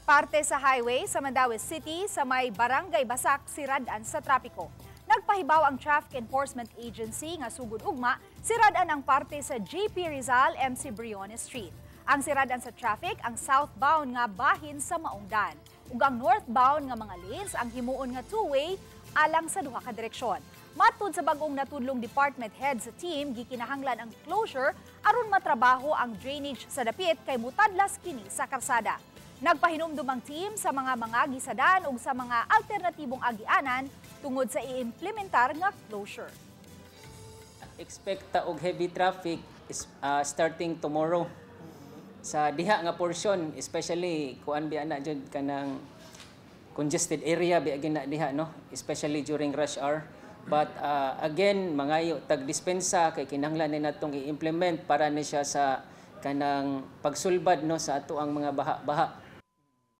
Parte sa highway sa Mandaue City sa may Barangay Basak, sirad-an sa trapiko. Nagpahibaw ang Traffic Enforcement Agency nga sugod ugma, sirad-an ang parte sa JP Rizal MC Briones Street. Ang sirad-an sa traffic ang southbound nga bahin sa Maungdan. Ug ang northbound nga mga lanes ang himuon nga two-way alang sa duha ka direksyon. Matud sa bagong natudlong department head sa team, gikinahanglan ang closure aron matrabaho ang drainage sa dapit kay mutadlas kini sa karsada. Nagpahinumdum ang team sa mga gisadan ug sa mga alternatibong agianan tungod sa i-implementar nga closure. Expect og heavy traffic starting tomorrow sa diha nga portion, especially kuan bi ana jud kanang congested area bi agina diha, no, especially during rush hour. But again, mangayo tag dispensa kay kinahanglan ni natong i-implement para ni siya sa kanang pagsulbad, no, sa ato ang mga baha-baha.